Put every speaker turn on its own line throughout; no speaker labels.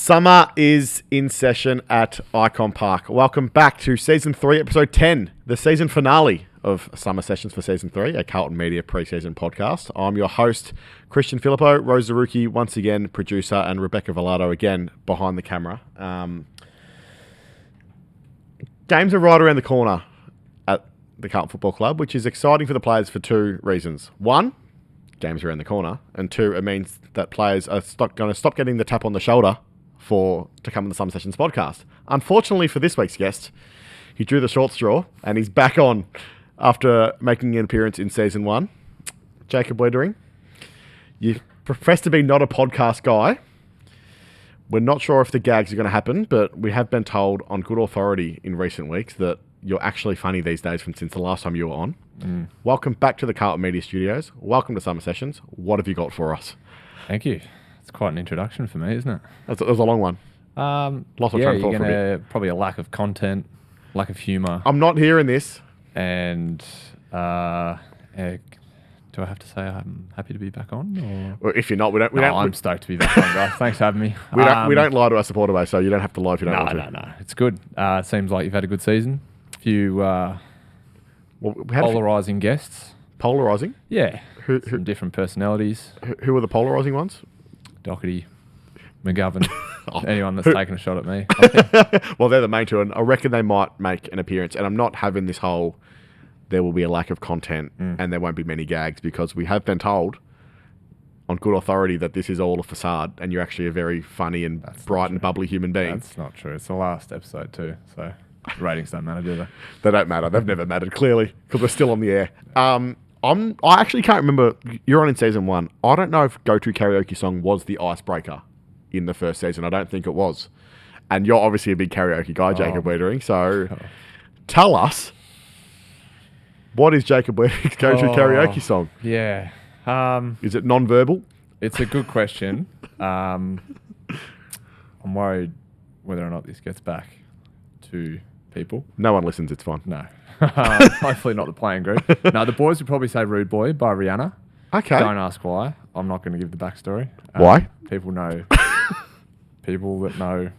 Summer is in session at Icon Park. Welcome back to Season 3, Episode 10, the season finale of Summer Sessions for Season 3, a Carlton Media pre-season podcast. I'm your host, Christian Filippo, Rose Zaruki, once again, producer, and Rebecca Villado, again, behind the camera. Games are right around the corner at the Carlton Football Club, which is exciting for the players for two reasons. One, games around the corner, and two, it means that players are going to stop getting the tap on the shoulder to come on the Summer Sessions podcast. Unfortunately for this week's guest, he drew the short straw, and he's back on after making an appearance in Season 1. Jacob Weitering, you profess to be not a podcast guy. We're not sure if the gags are going to happen, but we have been told on good authority in recent weeks that you're actually funny these days since the last time you were on. Welcome back to the Carlton Media Studios. Welcome to Summer Sessions. What have you got for us?
Thank you. It's quite an introduction for me, isn't it?
It was a long one. Lots of trying to fall for a bit.
Probably a lack of content, lack of humour.
I'm not hearing this.
And do I have to say I'm happy to be back on? Or?
Well, if you're not,
I'm stoked to be back on, guys. Thanks for having me.
We don't lie to our supporter base, so you don't have to lie if you don't want to.
No. It's good. It seems like you've had a good season. A few polarising guests.
Polarising?
Yeah. Some different personalities.
Who are the polarising ones?
Doherty, McGovern, anyone that's taken a shot at me.
Well, they're the main two, and I reckon they might make an appearance. And I'm not having this whole, there will be a lack of content and there won't be many gags, because we have been told on good authority that this is all a facade and you're actually a very funny and bright and bubbly human being.
That's not true. It's the last episode too, so ratings don't matter, do they?
They don't matter. They've never mattered, clearly, because we're still on the air. I actually can't remember. You're on in Season 1. I don't know if Go-To Karaoke Song was the icebreaker in the first season. I don't think it was. And you're obviously a big karaoke guy, Jacob Weitering. So tell us, what is Jacob Weitering's Go-To Karaoke Song?
Yeah.
Is it non-verbal?
It's a good question. I'm worried whether or not this gets back to people.
No one listens. It's fine.
No. Hopefully not the playing group. No, the boys would probably say Rude Boy by Rihanna.
Okay.
Don't ask why. I'm not going to give the backstory.
Why?
People know. People that know.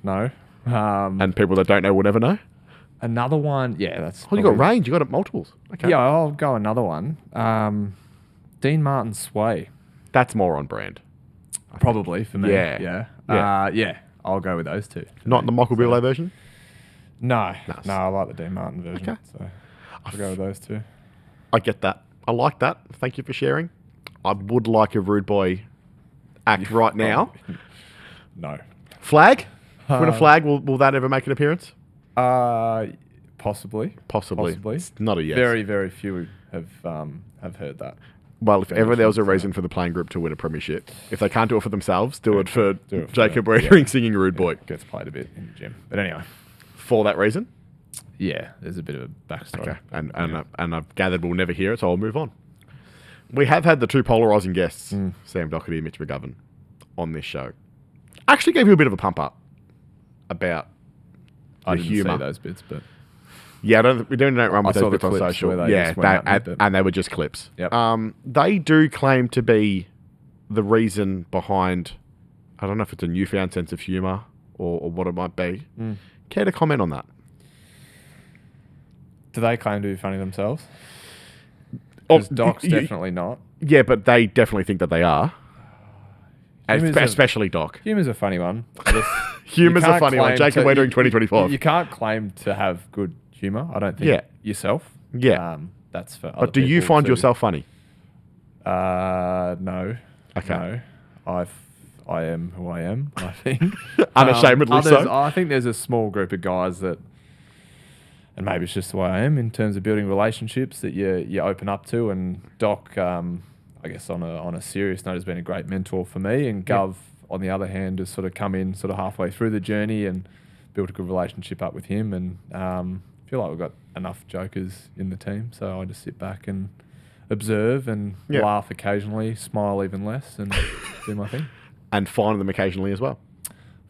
And people that don't know will never know?
Another one. Yeah, that's...
Oh, you got range. You got multiples. Okay.
Yeah, I'll go another one. Dean Martin's Sway.
That's more on brand.
Probably for me.
Yeah.
Yeah. I'll go with those two.
Not the Michael Bublé version?
No.
Nice.
No, I like the Dean Martin version.
Okay.
So I'll go with those two.
I get that. I like that. Thank you for sharing. I would like a Rude Boy act right now.
No.
Flag? Win a flag. Will that ever make an appearance?
Possibly.
It's not a yes.
Very, very few have heard that.
Well, if ever there was a reason for the playing group to win a premiership, if they can't do it for themselves, do it for Jacob Weitering singing Rude Boy.
Gets played a bit in the gym. But anyway.
For that reason?
Yeah, there's a bit of a backstory.
Okay, and I've gathered we'll never hear it, so I'll move on. We have had the two polarising guests, Sam Doherty and Mitch McGovern, on this show. Actually gave you a bit of a pump up about the humour.
I didn't see those bits, but...
Yeah, we don't run with those bits on social. And they were just clips.
Yep.
They do claim to be the reason behind, I don't know if it's a newfound sense of humour or what it might be. Care to comment on that?
Do they claim to be funny themselves? Because Doc's definitely not.
Yeah, but they definitely think that they are. Especially Doc.
Humour's a funny one.
Humour's a funny one. Jacob Weitering 2025.
You can't claim to have good humour, I don't think, yourself.
Yeah.
That's for other
But do you find yourself funny?
No.
Okay.
No. I am who I am, I think.
Unashamedly so.
I think there's a small group of guys that, and maybe it's just the way I am in terms of building relationships, that you open up to. And Doc, I guess on a serious note, has been a great mentor for me. And Gov, on the other hand, has sort of come in sort of halfway through the journey and built a good relationship up with him. And I feel like we've got enough jokers in the team, so I just sit back and observe and laugh occasionally, smile even less, and do my thing.
And find them occasionally as well.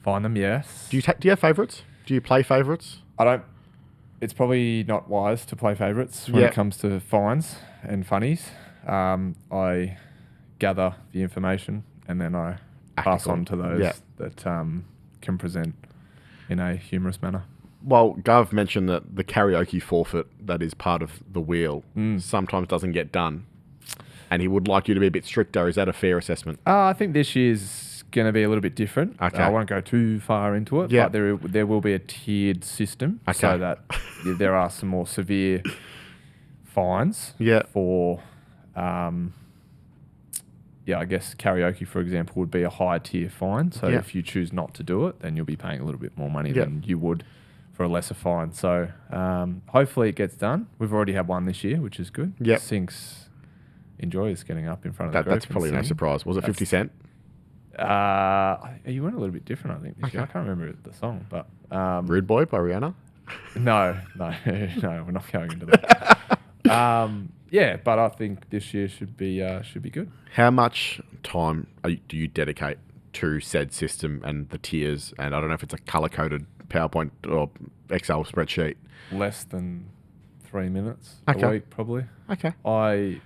Find them, yes.
Do you have favourites? Do you play favourites?
I don't. It's probably not wise to play favourites when it comes to finds and funnies. I gather the information and then I pass on to those that can present in a humorous manner.
Well, Gov mentioned that the karaoke forfeit that is part of the wheel sometimes doesn't get done, and he would like you to be a bit stricter. Is that a fair assessment?
I think this year's going to be a little bit different.
Okay.
I won't go too far into it,
Yeah.
but there will be a tiered system so that there are some more severe fines for, I guess karaoke, for example, would be a higher tier fine. So if you choose not to do it, then you'll be paying a little bit more money than you would for a lesser fine. So hopefully it gets done. We've already had one this year, which is good.
Yep.
Sinks enjoys getting up in front of the group.
That's probably no surprise. Was it 50 Cent?
You went a little bit different, I think, this year. I can't remember the song, but...
Rude Boy by Rihanna?
No, we're not going into that. But I think this year should be good.
How much time do you dedicate to said system and the tiers? And I don't know if it's a color-coded PowerPoint or Excel spreadsheet.
Less than 3 minutes
Okay.
a week, probably.
Okay.
I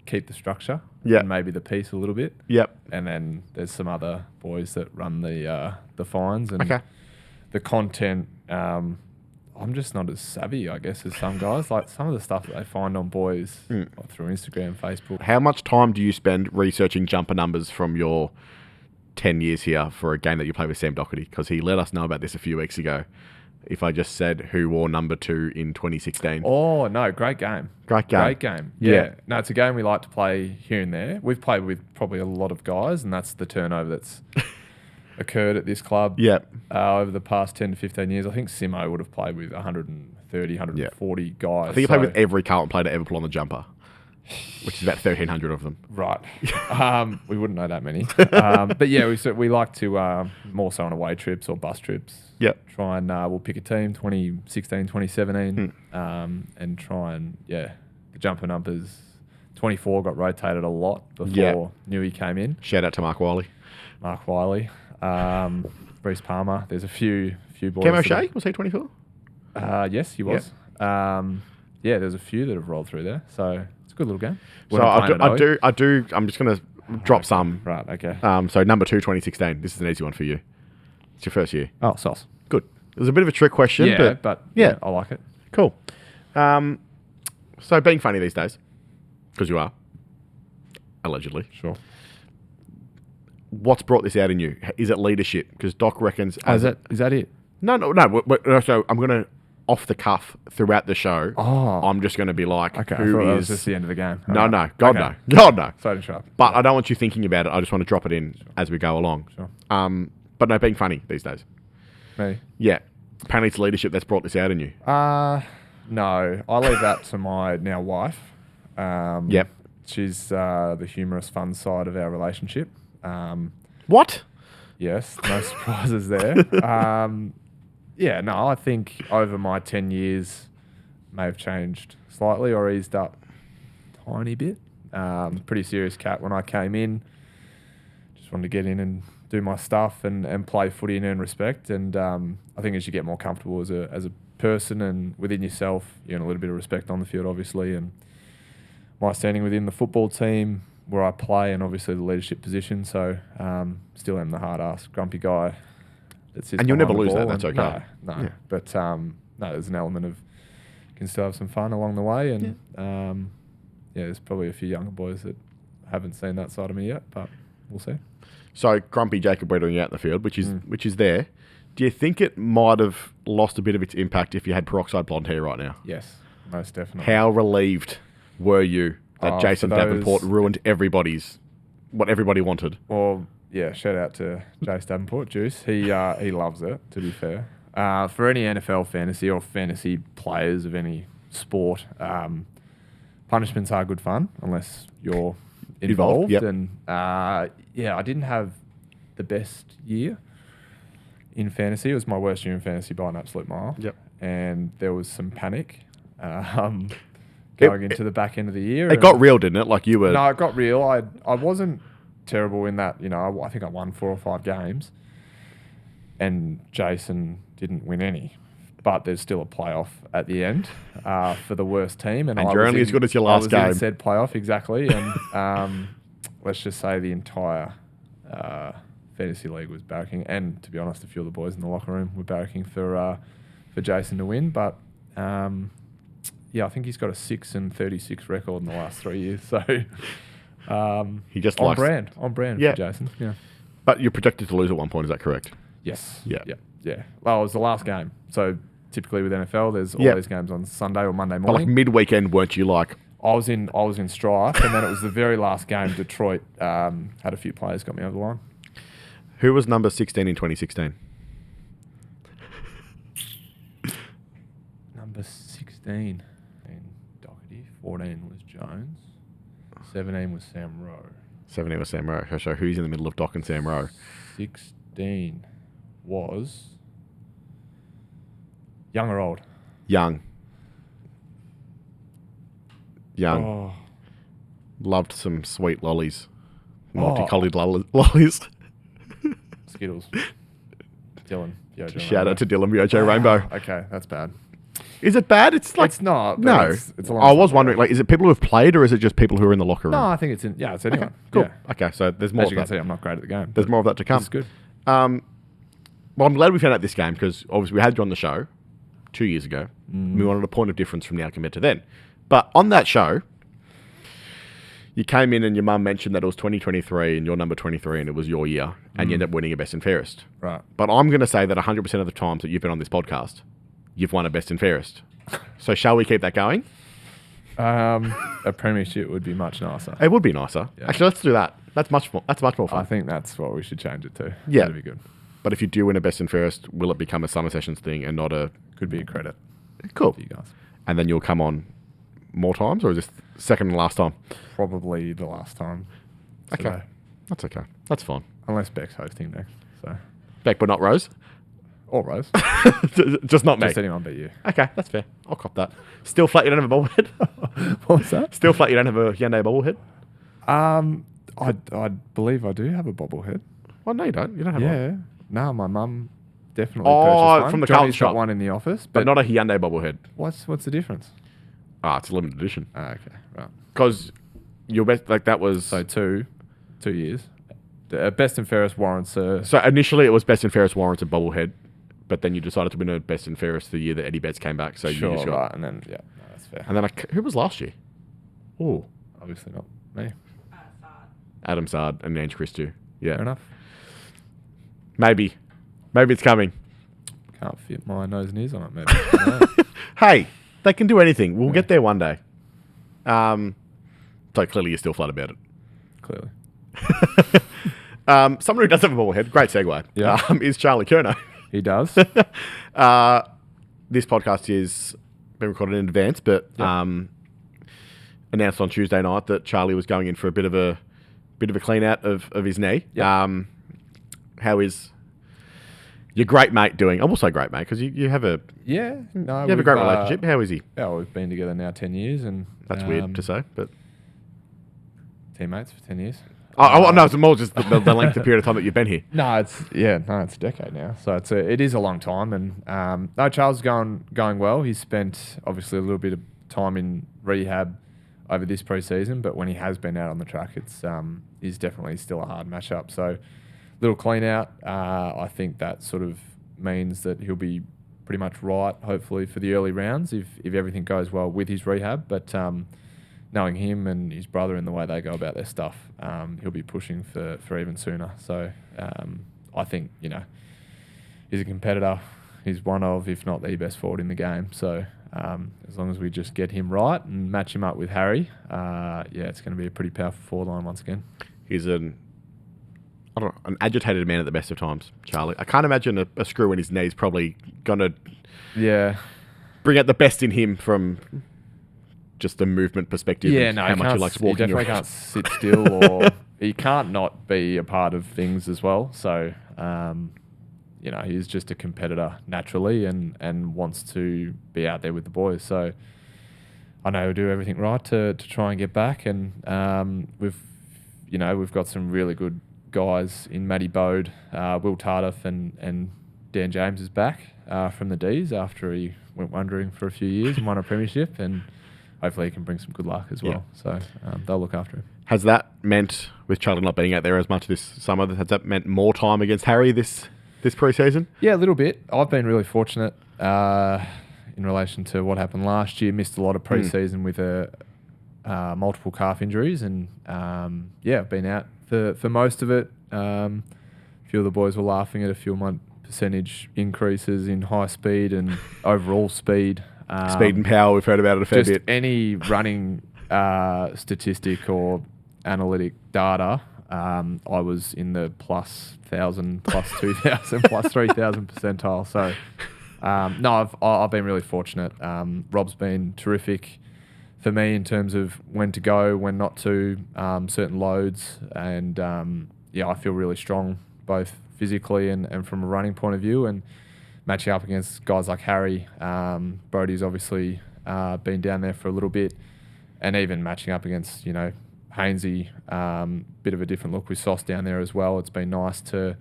keep the structure and maybe the piece a little bit.
Yep.
And then there's some other boys that run the fines and
Okay.
the content. I'm just not as savvy, I guess, as some guys. Like some of the stuff that they find on boys like through Instagram, Facebook.
How much time do you spend researching jumper numbers from your 10 years here for a game that you played with Sam Doherty? Because he let us know about this a few weeks ago. If I just said who wore number 2 in 2016.
Oh, no, great game.
Great game.
Great game. Yeah. No, it's a game we like to play here and there. We've played with probably a lot of guys, and that's the turnover that's occurred at this club over the past 10 to 15 years. I think Simo would have played with 130, 140 guys.
I think he played with every Carlton player to ever pull on the jumper, which is about 1,300 of them.
Right. We wouldn't know that many. But yeah, we like to, more so on away trips or bus trips, try and we'll pick a team, 2016, 2017, and try and, the jumper numbers. 24 got rotated a lot before Newey came in.
Shout out to Mark Wiley.
Bruce Palmer. There's a few boys.
Cam O'Shea, was he 24?
Yes, he was. There's a few that have rolled through there. So it's a good little game.
So I do. I'm just going to drop some.
Right, okay.
So number 2, 2016. This is an easy one for you. It's your first year.
Oh, sauce.
Good. It was a bit of a trick question.
But I like it.
Cool. So being funny these days, because you are, allegedly.
Sure.
What's brought this out in you? Is it leadership? Because Doc reckons...
Is that it?
No. So I'm going to, off the cuff, throughout the show, I'm just going to be like,
okay,
who
that
is...
was just the end of the game.
No. God, no. God, no.
So sharp.
But I don't want you thinking about it. I just want to drop it in as we go along.
Sure.
But no, being funny these days.
Me?
Yeah. Apparently it's leadership that's brought this out in you.
No. I leave that to my now wife.
Yep.
She's the humorous, fun side of our relationship.
What?
Yes, no surprises there. I think over my 10 years may have changed slightly or eased up a tiny bit. Pretty serious cat when I came in. Just wanted to get in and do my stuff and play footy and earn respect. And I think as you get more comfortable as a person and within yourself, you earn a little bit of respect on the field, obviously. And my standing within the football team where I play and obviously the leadership position. So still am the hard-ass, grumpy guy that sits
and you'll never
behind the
lose
ball.
that. That's okay.
No.
Yeah.
But there's an element of can still have some fun along the way. And there's probably a few younger boys that haven't seen that side of me yet, but we'll see.
So grumpy Jacob Weitering out in the field, which is there. Do you think it might have lost a bit of its impact if you had peroxide blonde hair right now?
Yes, most definitely.
How relieved were you that Jason Davenport ruined what everybody wanted?
Well, yeah, shout out to Jace Davenport, Juice. He loves it, to be fair. For any NFL fantasy or fantasy players of any sport, punishments are good fun unless you're involved.
Yep.
And I didn't have the best year in fantasy. It was my worst year in fantasy by an absolute mile.
Yep.
And there was some panic going into the back end of the year.
It got real, didn't it? Like you were...
No, it got real. I wasn't terrible in that, I think I won 4 or 5 games and Jason didn't win any. But there's still a playoff at the end for the worst team. And
you're only as good as your last game.
I was in said playoff, exactly. And let's just say the entire fantasy league was barracking, and to be honest, a few of the boys in the locker room were barracking for Jason to win. But I think he's got a 6-36 record in the last 3 years. So
he just
on
likes
brand for Jason. Yeah.
But you're projected to lose at one point. Is that correct?
Yes.
Yeah.
Well, it was the last game. So typically with NFL, there's all these games on Sunday or Monday
But like
morning.
mid-weekend, weren't you like?
I was in strife, and then it was the very last game. Detroit had a few players got me over the line.
Who was number 16 in 2016?
Number 16 in Doherty. 14 was Jones. 17 was Sam Rowe.
17 was Sam Rowe. So who's in the middle of Doc and Sam Rowe?
16 was young or old?
Young.
Oh,
Loved some sweet lollies. Multicolored lollies.
Skittles. Dylan. Yojo
Shout
Rainbow.
out to Dylan Yojo Rainbow.
Okay, that's bad.
Is it bad? It's like
It's not. but
no.
It's a long
I was
time
wondering,
ago.
like, is it people who have played or is it just people who are in the locker room?
No, I think it's it's anyone.
Cool.
Yeah.
Okay, so there's more
As you
of
can
that.
see, I'm not great at the game.
There's
but
more of that to come.
This is good.
Well, I'm glad we found out this game because obviously we had you on the show 2 years ago. We wanted a point of difference from now compared to then. But on that show, you came in and your mum mentioned that it was 2023 and you're number 23 and it was your year and you ended up winning a best and fairest.
Right.
But I'm going to say that 100% of the times that you've been on this podcast, you've won a best and fairest. So shall we keep that going?
A premiership would be much nicer.
It would be nicer.
Yeah.
Actually, let's do that. That's much more fun.
I think that's what we should change it to.
Yeah.
That'd be good.
But if you do win a best and fairest, will it become a summer sessions thing and not a...
Could be a credit
Cool.
to you guys.
And then you'll come on more times or is this second and last time?
Probably the last time.
Okay.
today.
That's okay. That's fine.
Unless Beck's hosting next. So.
Beck, but not Rose?
Or Rose.
Just not me.
Just anyone but you.
Okay, that's fair. I'll cop that. Still flat you don't have a bobblehead?
What was that?
Still flat you don't have a Hyundai bobblehead?
I believe I do have a bobblehead.
Oh, no, you don't. You don't have one.
Yeah. No, my mum definitely
Oh,
purchased one.
from the Carlton
Johnny's got
shop.
one in the office.
But not a Hyundai bobblehead.
What's the difference?
Ah, it's a limited edition.
Okay, right.
Because your best, like that was...
So 2 years. The best and fairest warrants
So initially it was best and fairest warrants a bobblehead, but then you decided to win a best and fairest the year that Eddie Betts came back. So
sure,
you just got...
right, and then no, that's fair.
And then who was last year? Oh,
Obviously not me.
Adam Sard and Ange Christou. Yeah.
Fair enough.
Maybe it's coming.
Can't fit my nose and ears on it, maybe. I don't know.
Hey, they can do anything. We'll get there one day. So clearly you're still flat about it.
Clearly.
Someone who does have a bobblehead, great segue,
Yeah.
is Charlie Curnow.
He does.
This podcast is been recorded in advance, but announced on Tuesday night that Charlie was going in for a bit of a clean out of his knee.
Yep.
How is your great mate doing? I will say great mate because you have a
Yeah. No,
you have a great relationship. How is he?
Yeah, we've been together now 10 years and
That's weird to say, but
teammates for 10 years.
no, it's more just the length of period of time that you've been here.
No, it's a decade now. So it is a long time. And no, Charles is going well. He's spent obviously a little bit of time in rehab over this preseason, but when he has been out on the track, is definitely still a hard matchup. So little clean out. I think that sort of means that he'll be pretty much right, hopefully, for the early rounds if everything goes well with his rehab. But knowing him and his brother and the way they go about their stuff, he'll be pushing for even sooner. So I think, he's a competitor. He's one of, if not the best forward in the game. So as long as we just get him right and match him up with Harry, it's going to be a pretty powerful forward line once again.
He's an agitated man at the best of times, Charlie. I can't imagine a screw in his knee is probably going to bring out the best in him from just the movement perspective.
Yeah,
and
no,
how much he likes walking
He definitely
around.
can't sit still, or he can't not be a part of things as well. So, he's just a competitor naturally and wants to be out there with the boys. So, I know he'll do everything right to try and get back. And we've got some really good guys in Matty Bode, Will Tardif, and Dan James is back from the Ds after he went wandering for a few years and won a premiership, and hopefully he can bring some good luck as well. So they'll look after him.
Has that meant, with Charlie not being out there as much this summer, has that meant more time against Harry this pre-season?
Yeah, a little bit. I've been really fortunate in relation to what happened last year. Missed a lot of pre-season with multiple calf injuries, and I've been out for most of it. A few of the boys were laughing at a few of my percentage increases in high speed and overall speed.
Speed and power, we've heard about it a fair
just
bit.
Any running statistic or analytic data, I was in the plus 1,000, plus 2,000, plus 3,000 percentile. So, I've been really fortunate. Rob's been terrific for me in terms of when to go, when not to, certain loads. And, I feel really strong, both physically and from a running point of view. And matching up against guys like Harry, Brodie's obviously been down there for a little bit. And even matching up against, Hainsey, bit of a different look with Sauce down there as well. It's been nice to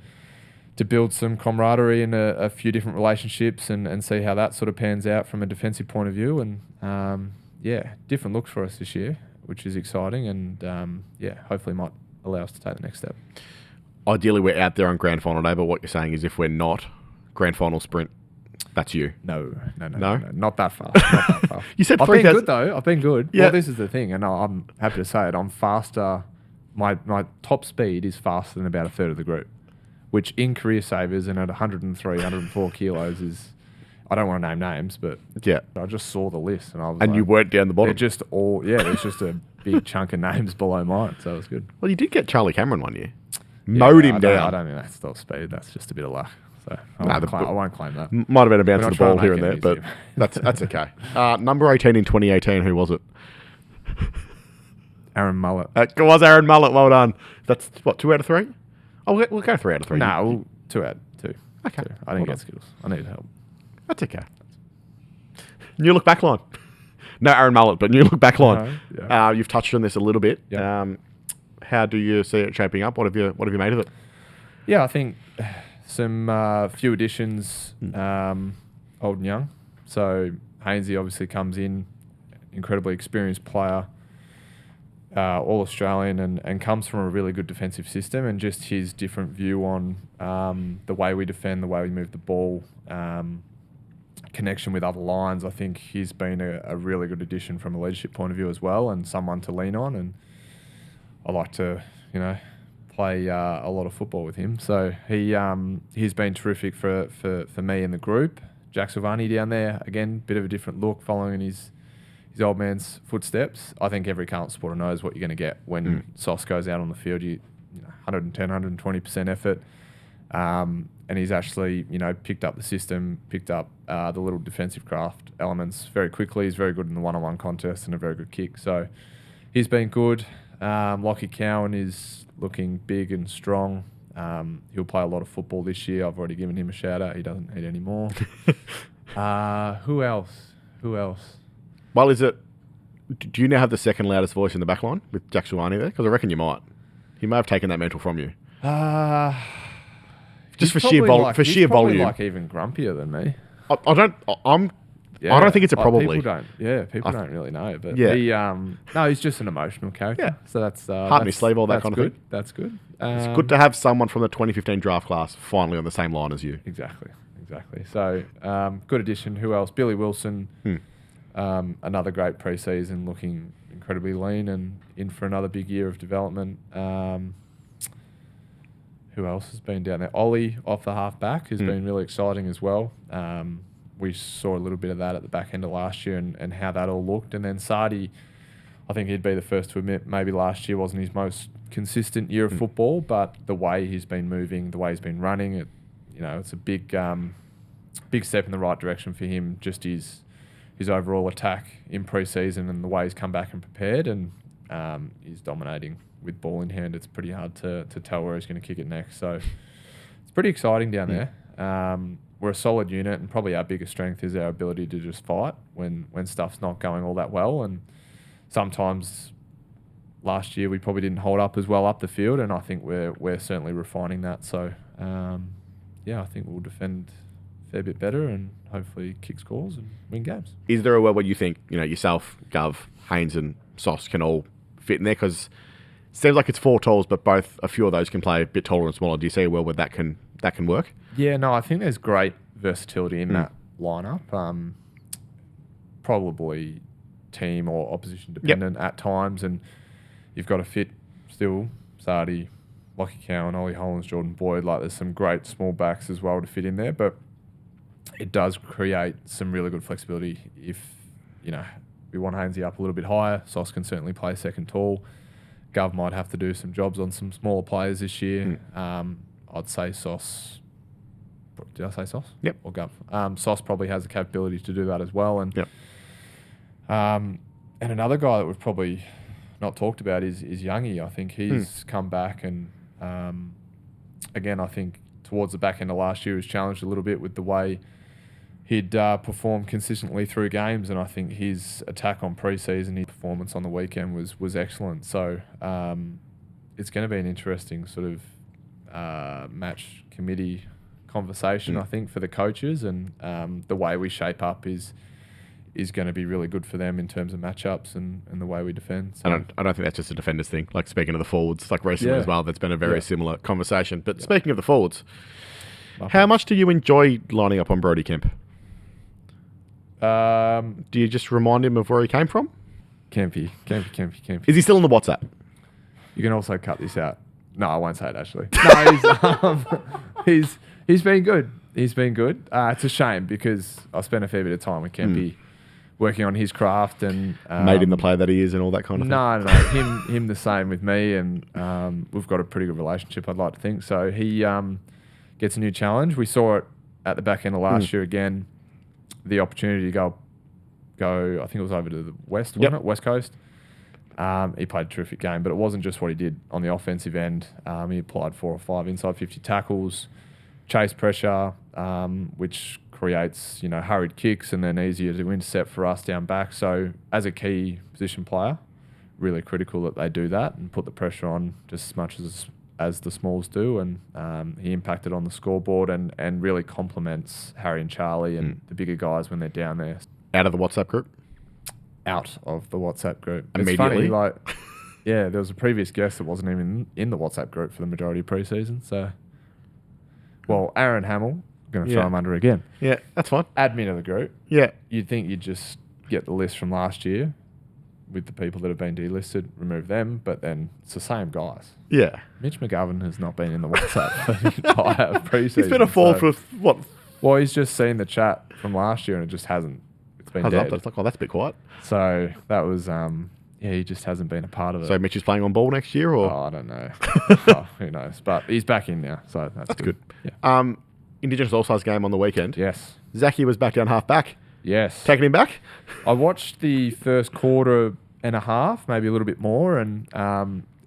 build some camaraderie and a few different relationships and see how that sort of pans out from a defensive point of view. And different looks for us this year, which is exciting. And hopefully might allow us to take the next step.
Ideally, we're out there on grand final day, but what you're saying is if we're not, grand final sprint, that's you.
No, not that far.
You said
I've been
3,000.
good though. I've been good.
Yeah.
Well, this is the thing, and I'm happy to say it. I'm faster. My top speed is faster than about a third of the group, which in career savers and at 103, 104 kilos is. I don't want to name names, but
Yeah.
I just saw the list and I was
And
like,
you weren't down the bottom.
they're just all there's just a big chunk of names below mine, so it was good.
Well, you did get Charlie Cameron one year. Mowed him down.
I don't think that's top speed. That's just a bit of luck. So I won't claim that.
Might have been a bounce
We're
of
not
the
trying
ball
to
here
make
and there,
it
but that's okay. Number 18 in 2018, who was it?
Aaron Mullet.
It was Aaron Mullet. Well done. That's what, 2 out of 3? Oh, we'll go 3 out of 3.
No, 2 out. 2.
Okay.
2. I
Well
didn't
done.
get Skittles. I needed help.
That's okay. New look back line. No Aaron Mullet, but new look back line.
No, yeah.
You've touched on this a little bit.
Yep.
How do you see it shaping up? What have you made of it?
Yeah, I think some few additions, old and young. So Hainsey obviously comes in, incredibly experienced player, all Australian, and comes from a really good defensive system, and just his different view on the way we defend, the way we move the ball, connection with other lines. I think he's been a really good addition from a leadership point of view as well, and someone to lean on. And I like to, play a lot of football with him. So he's been terrific for me and the group. Jack Silvani down there, again, bit of a different look, following in his old man's footsteps. I think every Carlton supporter knows what you're going to get when Sauce goes out on the field. 110, 120% effort. And he's actually, picked up the system, picked up the little defensive craft elements very quickly. He's very good in the one-on-one contest and a very good kick. So he's been good. Lockie Cowan is looking big and strong. He'll play a lot of football this year. I've already given him a shout out. He doesn't need any more. Who else?
Well, do you now have the second loudest voice in the back line with Jack Silvani there? Because I reckon you might. He may have taken that mantle from you. Just for sheer volume.
He's probably like even grumpier than me.
I don't think it's a probably.
People don't really know. But
Yeah.
he's just an emotional character.
Yeah.
So that's
Heart in his sleeve, all that kind of thing.
That's good.
It's good to have someone from the 2015 draft class finally on the same line as you.
Exactly. So good addition. Who else? Billy Wilson. Another great pre-season, looking incredibly lean and in for another big year of development. Who else has been down there? Ollie off the half back has been really exciting as well. We saw a little bit of that at the back end of last year and how that all looked. And then Sardi, I think he'd be the first to admit maybe last year wasn't his most consistent year of football, but the way he's been moving, the way he's been running, it's a big step in the right direction for him. Just his overall attack in pre-season and the way he's come back and prepared, and he's dominating with ball in hand. It's pretty hard to tell where he's going to kick it next. So it's pretty exciting down there. We're a solid unit, and probably our biggest strength is our ability to just fight when stuff's not going all that well. And sometimes last year we probably didn't hold up as well up the field, and I think we're certainly refining that. So I think we'll defend a fair bit better and hopefully kick scores and win games.
Is there a world where you think, yourself, Gov, Haynes and Sauce can all fit in there? Because Seems like it's 4 talls, but a few of those can play a bit taller and smaller. Do you see a world where that can work?
Yeah, no, I think there's great versatility in that lineup. Probably team or opposition dependent at times, and you've got to fit still Sardi, Lockie Cowan, Ollie Hollands, Jordan Boyd. Like, there's some great small backs as well to fit in there, but it does create some really good flexibility. If we want Hainsey up a little bit higher, Sauce can certainly play second tall. Gov might have to do some jobs on some smaller players this year. I'd say Sauce. Did I say Sauce?
Yep.
Or Gov? Sauce probably has the capability to do that as well. And and another guy that we've probably not talked about is Youngie. I think he's come back, and again, I think towards the back end of last year, he was challenged a little bit with the way he'd performed consistently through games, and I think his attack on pre-season, his performance on the weekend was excellent. So it's going to be an interesting sort of match committee conversation, I think, for the coaches, and the way we shape up is going to be really good for them in terms of matchups and the way we defend. So.
I don't think that's just a defenders thing. Like, speaking of the forwards, like recently as well, that's been a very similar conversation. But speaking of the forwards, how much do you enjoy lining up on Brodie Kemp? Do you just remind him of where he came from?
Kempy.
Is he still on the WhatsApp?
You can also cut this out. No, I won't say it, actually. No, he's been good. He's been good. It's a shame because I spent a fair bit of time with Kempy working on his craft and...
made him the player that he is and all that kind of thing?
No. Him the same with me, and we've got a pretty good relationship, I'd like to think. So he gets a new challenge. We saw it at the back end of last year again. The opportunity to go, I think it was over to the west, wasn't it? West Coast. He played a terrific game, but it wasn't just what he did on the offensive end. He applied 4 or 5 inside 50 tackles, chase pressure, which creates hurried kicks and then easier to intercept for us down back. So as a key position player, really critical that they do that and put the pressure on just as much as the smalls do, and he impacted on the scoreboard and really complements Harry and Charlie and the bigger guys when they're down there.
Out of the WhatsApp group?
Out of the WhatsApp group.
Immediately?
It's funny, there was a previous guest that wasn't even in the WhatsApp group for the majority of pre-season, so... Well, Aaron Hamill, going to throw him under again.
Yeah, that's fine.
Admin of the group.
Yeah.
You'd think you'd just get the list from last year with the people that have been delisted, remove them, but then it's the same guys.
Yeah.
Mitch McGovern has not been in the WhatsApp for the entire pre-season.
He's been a fall for what?
Well, he's just seen the chat from last year and it just hasn't. It's been dead.
It's like, oh, that's a bit quiet.
So that was, he just hasn't been a part of it.
So Mitch is playing on ball next year, or?
Oh, I don't know. Who knows? But he's back in now, so that's
good.
Yeah.
Indigenous All-Stars game on the weekend.
Yes.
Zachy was back down half back.
Yes.
Taking him back?
I watched the first quarter and a half, maybe a little bit more, and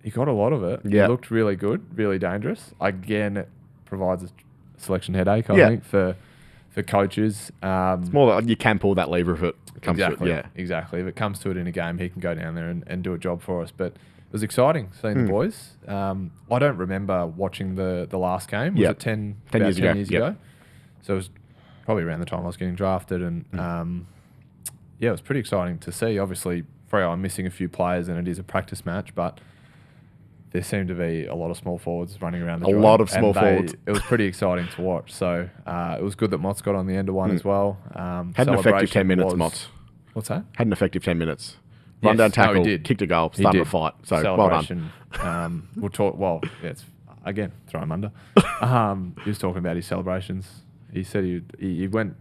he got a lot of it.
Yeah.
He looked really good, really dangerous. Again, it provides a selection headache, I think, for coaches.
It's more like you can pull that lever if it comes to it. Yeah.
Exactly. If it comes to it in a game, he can go down there and do a job for us. But it was exciting seeing the boys. I don't remember watching the last game. Was it 10 years ago? So it was probably around the time I was getting drafted. And it was pretty exciting to see. Obviously, Freo are missing a few players and it is a practice match, but there seemed to be a lot of small forwards running around the joint.
A lot of small forwards.
It was pretty exciting to watch. So it was good that Mott's got on the end of one as well.
Had an effective 10 minutes, Mott.
What's that?
Had an effective 10 minutes. Run down tackle, kicked a goal, started a fight. So well done.
We'll talk. Well, it's again throw him under. He was talking about his celebrations. He said he went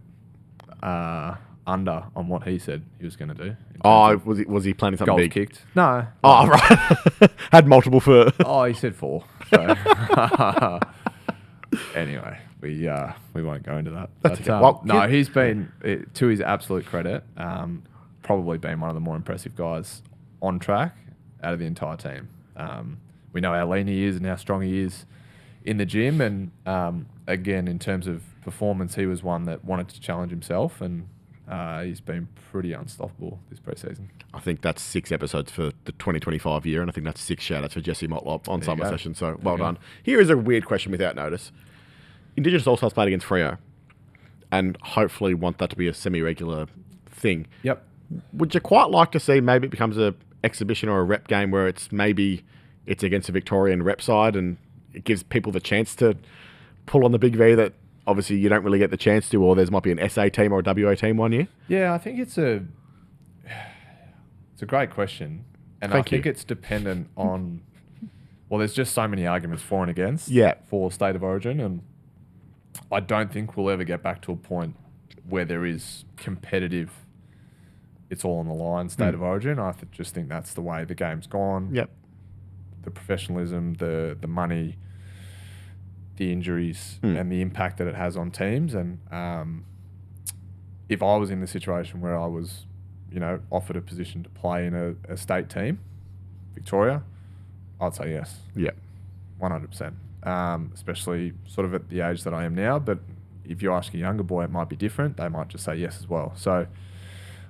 under on what he said he was going to do.
Oh, was he planning something
goals
big?
Kicked? No.
Oh, right. Had multiple for.
Oh, he said 4. So. Anyway, we won't go into that.
That's
but,
okay. Well,
no, he's been, to his absolute credit, probably been one of the more impressive guys on track out of the entire team. We know how lean he is and how strong he is in the gym. And again, in terms of performance, he was one that wanted to challenge himself, and he's been pretty unstoppable this preseason.
I think that's 6 episodes for the 2025 year, and I think that's 6 shout-outs for Jesse Motlop on Summer Session, so well done. Here is a weird question without notice. Indigenous All-Stars played against Freo, and hopefully want that to be a semi-regular thing.
Yep.
Would you quite like to see maybe it becomes a exhibition or a rep game where it's maybe it's against a Victorian rep side, and it gives people the chance to pull on the big V that obviously you don't really get the chance to, or there might be an SA team or a WA team one year?
Yeah, I think it's a great question. And I think it's dependent on, well, there's just so many arguments for and against for State of Origin. And I don't think we'll ever get back to a point where there is competitive, it's all on the line State of Origin. I just think that's the way the game's gone.
Yep.
The professionalism, the money, the injuries, and the impact that it has on teams. And if I was in the situation where I was, offered a position to play in a state team, Victoria, I'd say yes.
Yeah.
100%. Especially sort of at the age that I am now. But if you ask a younger boy, it might be different. They might just say yes as well. So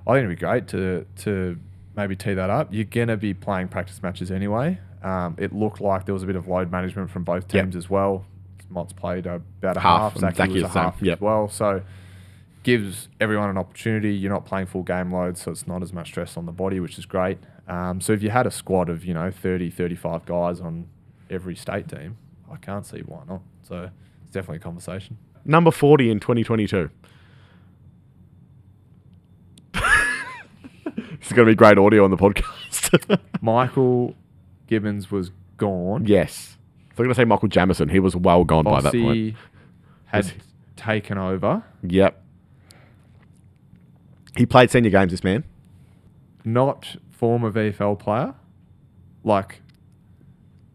I think it'd be great to maybe tee that up. You're going to be playing practice matches anyway. It looked like there was a bit of load management from both teams as well. Mott's played about a half. Zaki was a half as well. So gives everyone an opportunity. You're not playing full game load, so it's not as much stress on the body, which is great. So if you had a squad of, 30, 35 guys on every state team, I can't see why not. So it's definitely a conversation.
Number 40 in 2022. This is going to be great audio on the podcast.
Michael Gibbons was gone.
Yes. I was going to say Michael Jamison. He was well gone by that point.
Had taken over.
Yep. He played senior games, this man.
Not former VFL player.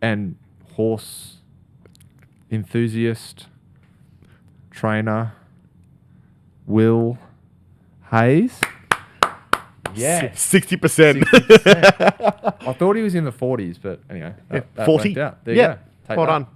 And horse enthusiast, trainer, Will Hayes. Yeah.
60%.
60%. I thought he was in the 40s, but anyway. That
40?
There you go. Take
well
that.
done.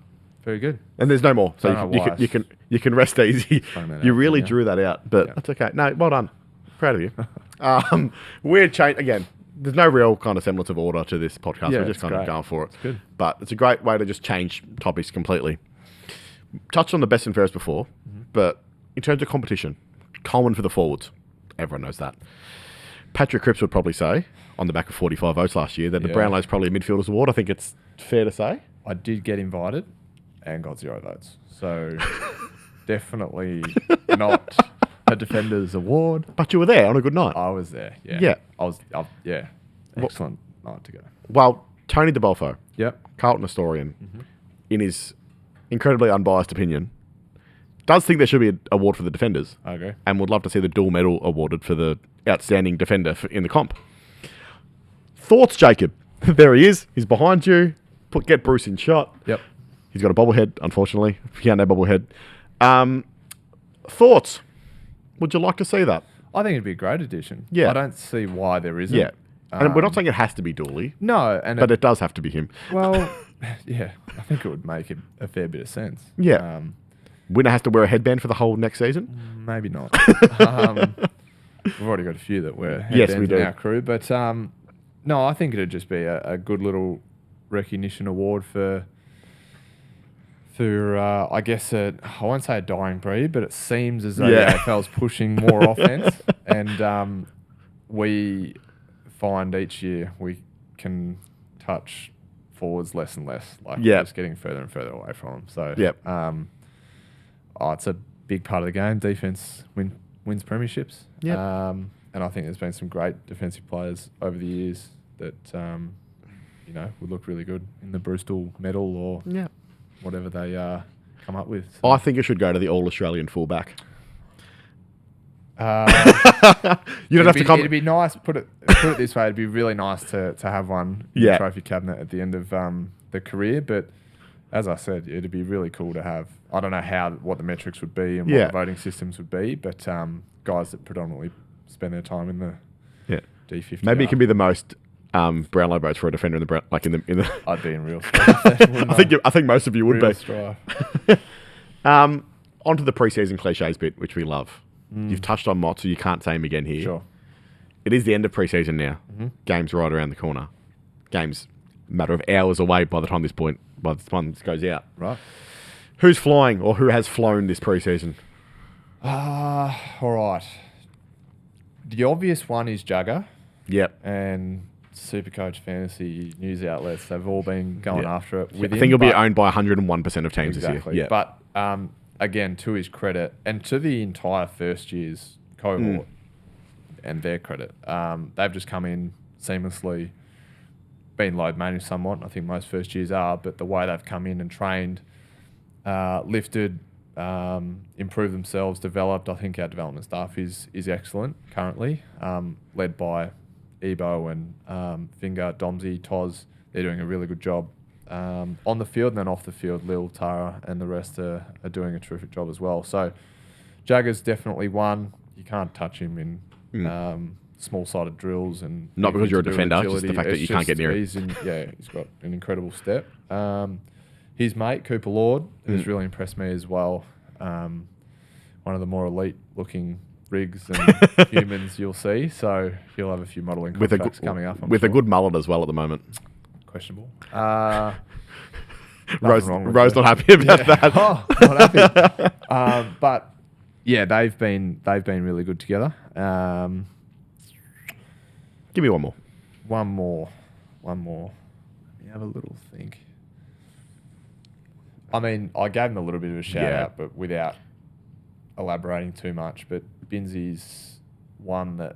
Very good.
And there's no more. So you can rest easy. You really drew that out, but that's okay. No, well done. Proud of you. Weird change. Again, there's no real kind of semblance of order to this podcast. We're just kind of going for it.
It's good.
But it's a great way to just change topics completely. Touched on the best and fairest before, but in terms of competition, Coleman for the forwards. Everyone knows that. Patrick Cripps would probably say, on the back of 45 votes last year, that the Brownlow's probably a midfielder's award. I think it's fair to say.
I did get invited and got 0 votes. So definitely not a defender's award.
But you were there on a good night.
I was there, yeah.
Yeah.
Excellent night to go.
Well, Tony DeBolfo,
Yep.
Carlton historian, in his incredibly unbiased opinion, does think there should be an award for the defenders.
I agree.
And would love to see the dual medal awarded for the outstanding defender in the comp. Thoughts, Jacob? There he is. He's behind you. Get Bruce in shot.
Yep.
He's got a bobblehead, unfortunately. Can't have bobblehead. Thoughts? Would you like to see that?
I think it'd be a great addition.
Yeah.
I don't see why there isn't.
Yeah. And we're not saying it has to be Dooley.
No.
But it does have to be him.
Well, yeah. I think it would make a fair bit of sense.
Yeah. Winner has to wear a headband for the whole next season?
Maybe not. We've already got a few that wear headbands in our crew. But no, I think it'd just be a good little recognition award for I guess, I won't say a dying breed, but it seems as though the AFL's pushing more offense. And we find each year we can touch forwards less and less. Just getting further and further away from them. So, it's a big part of the game. Defense wins premierships.
Yep.
And I think there's been some great defensive players over the years that, would look really good in the Bristol medal or whatever they come up with. So.
I think it should go to the All-Australian fullback. You don't have to come.
It'd be nice. Put it this way. It'd be really nice to have one in the trophy cabinet at the end of the career. But as I said, it'd be really cool to have. I don't know what the metrics would be and what the voting systems would be, but guys that predominantly spend their time in the D50.
Maybe it can be the most Brownlow votes for a defender in the.
I'd be in real strife.
I think most of you would
real
be.
Strife.
Onto the preseason cliches bit, which we love. You've touched on Mott, so you can't say him again here.
Sure.
It is the end of preseason now. Game's right around the corner. Game's a matter of hours away by the time this goes out.
Right.
Who's flying or who has flown this preseason?
All right. The obvious one is Jugger.
Yep.
And Supercoach fantasy news outlets, they've all been going after it with
I
him.
think he'll be owned by 101% of teams this
Exactly.
year. Yeah.
But again, to his credit and to the entire first year's cohort and their credit, they've just come in seamlessly, been load managed somewhat. I think most first years are, but the way they've come in and trained, lifted, improved themselves, developed. I think our development staff is excellent currently, led by Ebo and Finger, Domsey, Toz. They're doing a really good job on the field, and then off the field, Lil, Tara, and the rest are doing a terrific job as well. So Jagger's definitely one. You can't touch him in small-sided drills, and
not because you're a defender,
agility.
just the fact that you can't get near him.
He's got an incredible step. His mate, Cooper Lord, has really impressed me as well. One of the more elite-looking rigs and humans you'll see. So he'll have a few modelling contracts coming up. I'm
with
sure.
a good mullet as well at the moment.
Questionable.
Rose not happy about that.
Oh, not happy. But yeah, they've been really good together.
Give me one more.
One more. Let me have a little think. I mean, I gave him a little bit of a shout out, but without elaborating too much. But Binzy's one that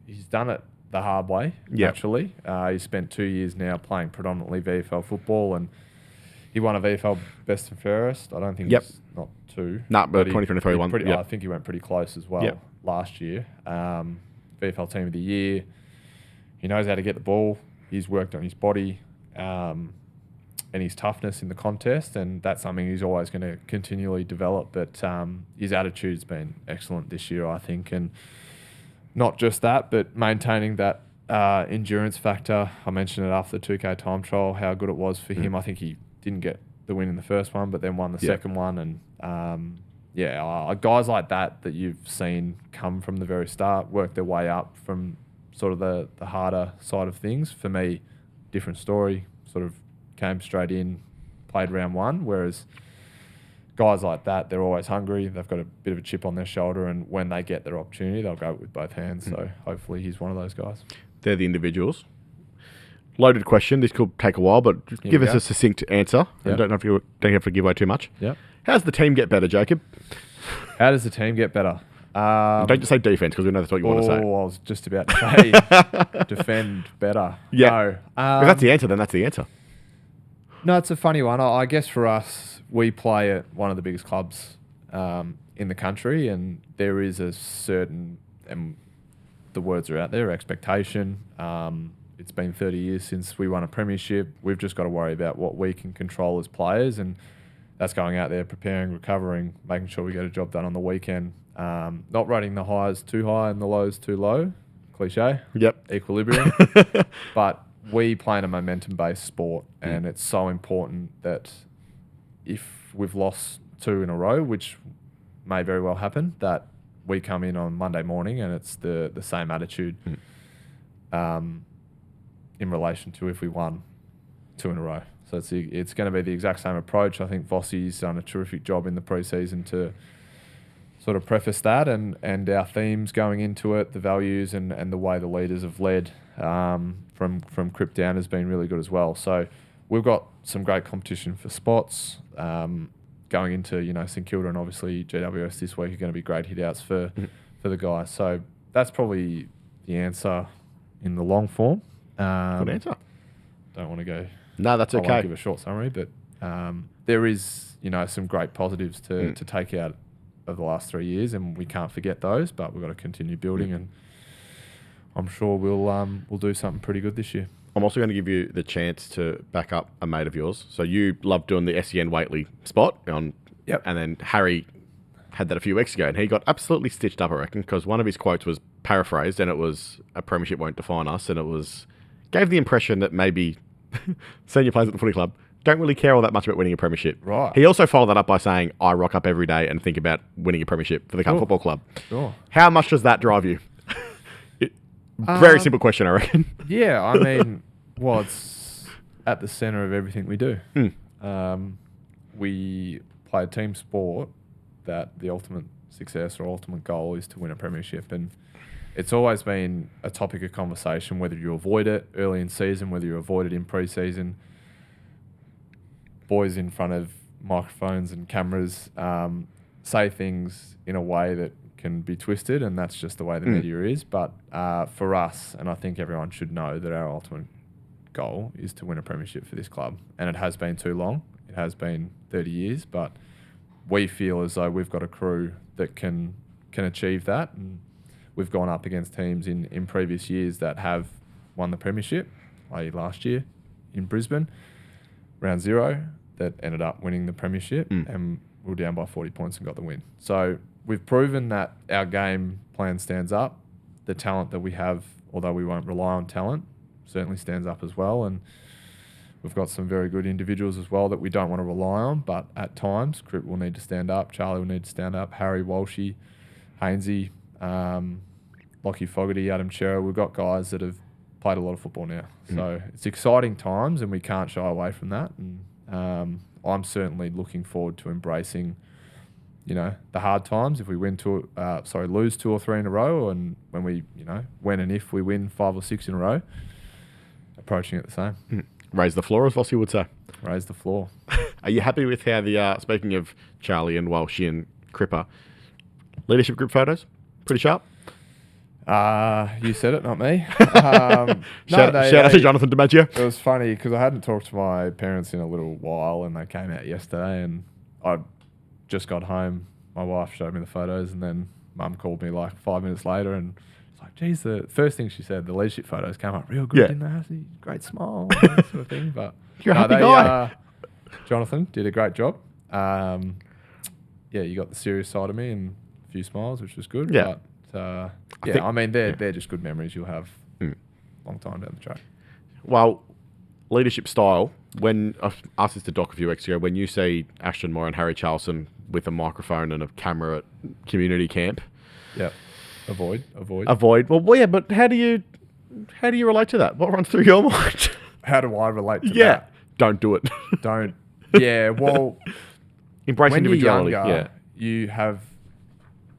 he's done it the hard way, naturally. He's spent 2 years now playing predominantly VFL football, and he won a VFL Best and Fairest. I don't think it's not two.
No, but 2023 one.
I think he went pretty close as well last year. VFL Team of the Year. He knows how to get the ball. He's worked on his body and his toughness in the contest, and that's something he's always going to continually develop. But his attitude's been excellent this year, I think, and not just that, but maintaining that endurance factor. I mentioned it after the 2K time trial, how good it was for him. I think he didn't get the win in the first one, but then won the second one. And guys like that you've seen come from the very start, work their way up from sort of the harder side of things. For me, different story, sort of came straight in, played round one, whereas guys like that, they're always hungry. They've got a bit of a chip on their shoulder, and when they get their opportunity, they'll go with both hands. So hopefully he's one of those guys.
They're the individuals. Loaded question. This could take a while, but just give us a succinct answer. And don't have to give away too much.
Yep.
How's the team get better, Jacob?
How does the team get better?
Don't just say defense, because we know that's what you want to say.
I was just about to say defend better.
Yeah.
No.
If that's the answer, then that's the answer.
No, it's a funny one. I guess for us, we play at one of the biggest clubs in the country, and there is a certain, and the words are out there, expectation. It's been 30 years since we won a premiership. We've just got to worry about what we can control as players, and that's going out there, preparing, recovering, making sure we get a job done on the weekend. Not rating the highs too high and the lows too low. Cliche.
Yep.
Equilibrium. But we play in a momentum-based sport, and it's so important that if we've lost 2 in a row, which may very well happen, that we come in on Monday morning and it's the same attitude in relation to if we won 2 in a row. So it's going to be the exact same approach. I think Vossi's done a terrific job in the pre-season to sort of preface that, and our themes going into it, the values and the way the leaders have led from Crip down has been really good as well. So we've got some great competition for spots going into St Kilda, and obviously GWS this week are going to be great hit-outs for the guys. So that's probably the answer in the long form.
Good answer.
Don't want to go.
No, that's okay.
I won't give a short summary, but there is some great positives to take out of the last 3 years, and we can't forget those. But we've got to continue building, and I'm sure we'll do something pretty good this year.
I'm also going to give you the chance to back up a mate of yours. So you love doing the SEN Waitley spot and then Harry had that a few weeks ago, and he got absolutely stitched up, I reckon, because one of his quotes was paraphrased, and it was, "A premiership won't define us," and it gave the impression that maybe senior players at the footy club don't really care all that much about winning a premiership.
Right.
He also followed that up by saying, "I rock up every day and think about winning a premiership for the Carlton Football Club."
Sure.
How much does that drive you? Very simple question, I reckon.
Yeah, I mean, it's at the centre of everything we do. We play a team sport that the ultimate success or ultimate goal is to win a premiership, and it's always been a topic of conversation, whether you avoid it early in season, whether you avoid it in pre-season. Boys in front of microphones and cameras say things in a way that can be twisted, and that's just the way the media is. But for us, and I think everyone should know that our ultimate goal is to win a premiership for this club, and it has been too long. It has been 30 years, but we feel as though we've got a crew that can achieve that, and we've gone up against teams in previous years that have won the premiership, i.e. last year in Brisbane, round 0, that ended up winning the premiership, and we were down by 40 points and got the win. So we've proven that our game plan stands up. The talent that we have, although we won't rely on talent, certainly stands up as well. And we've got some very good individuals as well that we don't want to rely on, but at times, Crip will need to stand up, Charlie will need to stand up, Harry Walshy, Hainsey, Lockie Fogarty, Adam Chera. We've got guys that have played a lot of football now. So it's exciting times, and we can't shy away from that. And I'm certainly looking forward to embracing, the hard times. If we lose 2 or 3 in a row, and when we, when and if we win 5 or 6 in a row, approaching it the same.
Raise the floor, as Vossi would say.
Raise the floor.
Are you happy with how the, speaking of Charlie and Walshy and Cripper, leadership group photos? Pretty sharp?
You said it, not me.
Shout out to Jonathan DiMaggio.
It was funny because I hadn't talked to my parents in a little while, and they came out yesterday, and I just got home. My wife showed me the photos, and then Mum called me like 5 minutes later, and it's like, geez, the first thing she said, the leadership photos came up real good, didn't they? Great smile, that sort of thing. But
you're a happy guy.
Jonathan did a great job. You got the serious side of me and a few smiles, which was good.
Yeah.
But they're just good memories you'll have long time down the track.
Well, leadership style, when I asked this to Doc a few weeks ago, when you see Ashton Moore and Harry Charlson with a microphone and a camera at community camp.
Yeah. Avoid.
Well, yeah, but how do you relate to that? What runs through your mind?
How do I relate to that?
Don't do it.
Don't. Yeah, well,
embrace
when
individuality.
You're younger, you have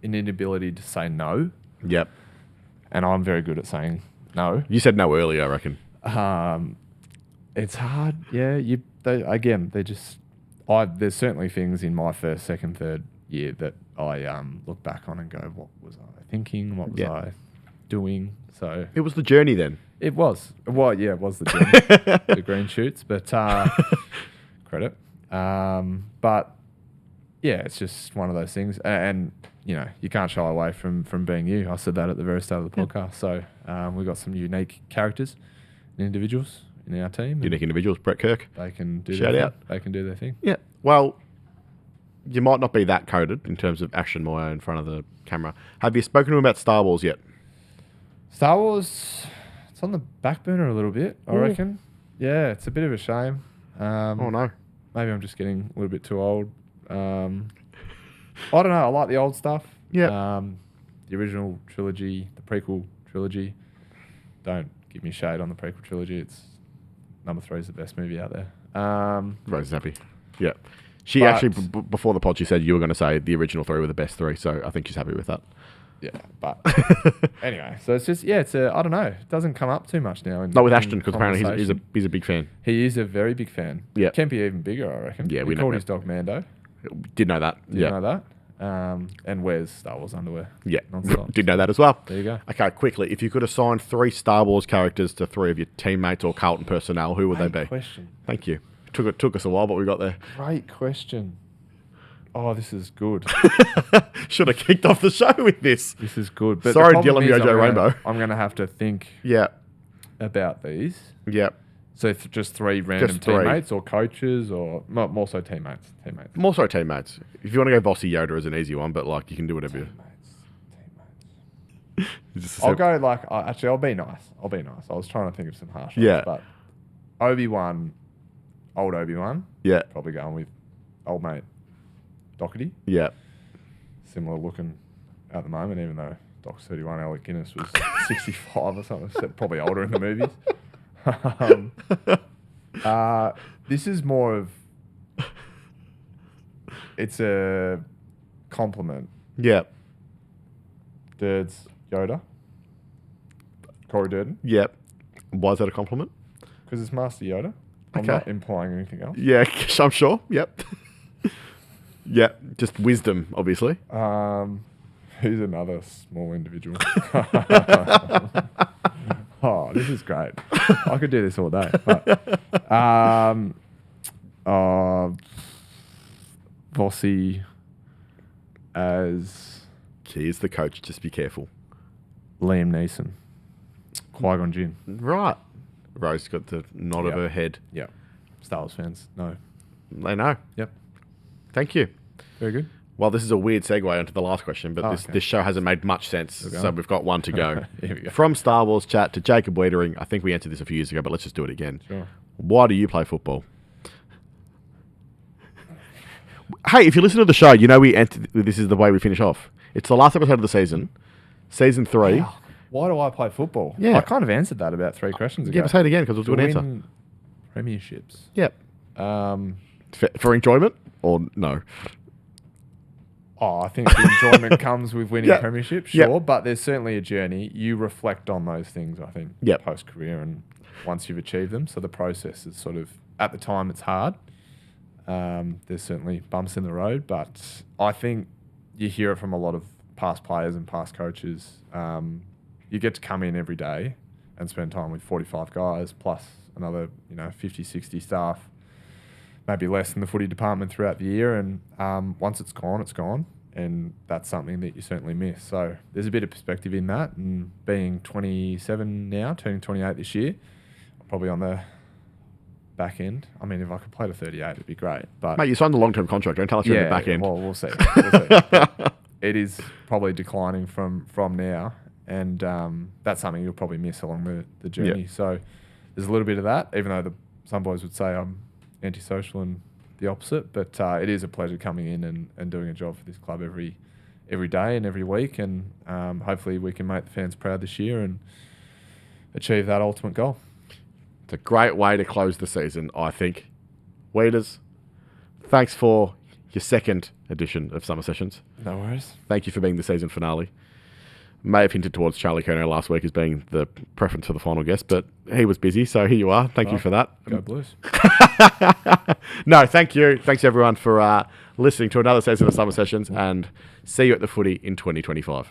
an inability to say no.
Yep.
And I'm very good at saying no.
You said no earlier, I reckon.
It's hard. Yeah. There's certainly things in my first, second, third year that I look back on and go, what was I thinking? What was I doing? So
it was the journey then.
It was. Well, yeah, it was the journey. The green shoots, but credit. But yeah, it's just one of those things. And you can't shy away from being you. I said that at the very start of the podcast. So we've got some unique characters and individuals in our team.
Unique individuals, Brett Kirk.
They can do
Shout
their
out.
thing. They can do their thing.
Yeah. Well, you might not be that coded in terms of Ashton Moyer in front of the camera. Have you spoken to him about Star Wars yet?
Star Wars, it's on the back burner a little bit, I reckon. Yeah, it's a bit of a shame.
Oh, no.
Maybe I'm just getting a little bit too old. I don't know. I like the old stuff.
Yeah.
The original trilogy, the prequel trilogy. Don't give me shade on the prequel trilogy. It's number 3 is the best movie out there.
Rose is happy. Yeah. She actually, before the pod, she said you were going to say the original 3 were the best 3, so I think she's happy with that.
Yeah, but anyway, so it's just, I don't know. It doesn't come up too much now.
Not with Ashton, because apparently he's a big fan.
He is a very big fan.
Yeah.
Can be even bigger, I reckon.
Yeah,
we called his dog Mando.
Did know that.
Did you know that? And wears Star Wars underwear.
Yeah,
non-stop.
did know that as well.
There you go.
Okay, quickly, if you could assign 3 Star Wars characters to 3 of your teammates or Carlton personnel, who would they be?
Great question.
Thank you. Took us a while, but we got there.
Great question. Oh, this is good.
Should have kicked off the show with this.
This is good. But
sorry, Dylan Yojo Rainbow.
I'm going to have to think about these.
Yeah.
So just 3 random teammates or coaches or more so teammates.
More so teammates. If you want to go Vossi Yoda as an easy one, but you can do whatever you
I'll go I'll be nice. I was trying to think of some harsh ones, but Obi-Wan, old Obi-Wan.
Yeah.
Probably going with old mate Doherty.
Yeah.
Similar looking at the moment, even though Doc's 31, Alec Guinness was 65 or something. So probably older in the movies. This is more of... It's a compliment.
Yeah.
Dirds Yoda. Corey Durden.
Yep. Why is that a compliment?
Because it's Master Yoda. I'm
Okay.
not implying anything else.
Yeah, I'm sure. Yep. Yep. Just wisdom, obviously.
Who's another small individual? Oh, this is great. I could do this all day. But, Vossi as
He's the coach. Just be careful.
Liam Neeson. Qui-Gon Jinn.
Right. Rose got the nod of
Yep.
her head.
Yeah. Star Wars fans. No.
They know.
Yep.
Thank you.
Very good.
Well, this is a weird segue onto the last question, but
Okay.
this show hasn't made much sense,
Okay.
so we've got one to go.
Here we go.
From Star Wars chat to Jacob Weitering. I think we answered this a few years ago, but let's just do it again.
Sure.
Why do you play football? Hey, if you listen to the show, you know this is the way we finish off. It's the last episode of the season, season 3.
Wow. Why do I play football?
Yeah.
I kind of answered that about 3 questions ago.
Yeah, but say it again because we'll do
To
an answer.
win premierships.
Yep.
Um,
For enjoyment or no?
I think the enjoyment comes with winning
Yep.
premierships,
Yep.
sure, but there's certainly a journey. You reflect on those things, I think,
Yep.
post-career and once you've achieved them. So the process is sort of, at the time, it's hard. There's certainly bumps in the road, but I think you hear it from a lot of past players and past coaches. You get to come in every day and spend time with 45 guys plus another 50, 60 staff, maybe less in the footy department throughout the year. And once it's gone, it's gone. And that's something that you certainly miss. So there's a bit of perspective in that. And being 27 now, turning 28 this year, I'm probably on the back end. I mean, if I could play to 38, it'd be great. But
Mate, you signed a long-term contract. Don't tell us you're in the back end.
Well, we'll see. We'll see. But it is probably declining from now. And that's something you'll probably miss along the journey.
Yeah.
So there's a little bit of that, even though some boys would say I'm antisocial and the opposite. But it is a pleasure coming in and doing a job for this club every day and every week. And hopefully we can make the fans proud this year and achieve that ultimate goal.
It's a great way to close the season, I think. Weeders, thanks for your second edition of Summer Sessions.
No worries.
Thank you for being the season finale. May have hinted towards Charlie Kerno last week as being the preference for the final guest, but he was busy, so here you are. Thank you for that.
Go Blues.
No, thank you. Thanks, everyone, for listening to another season of Summer Sessions, and see you at the footy in 2025.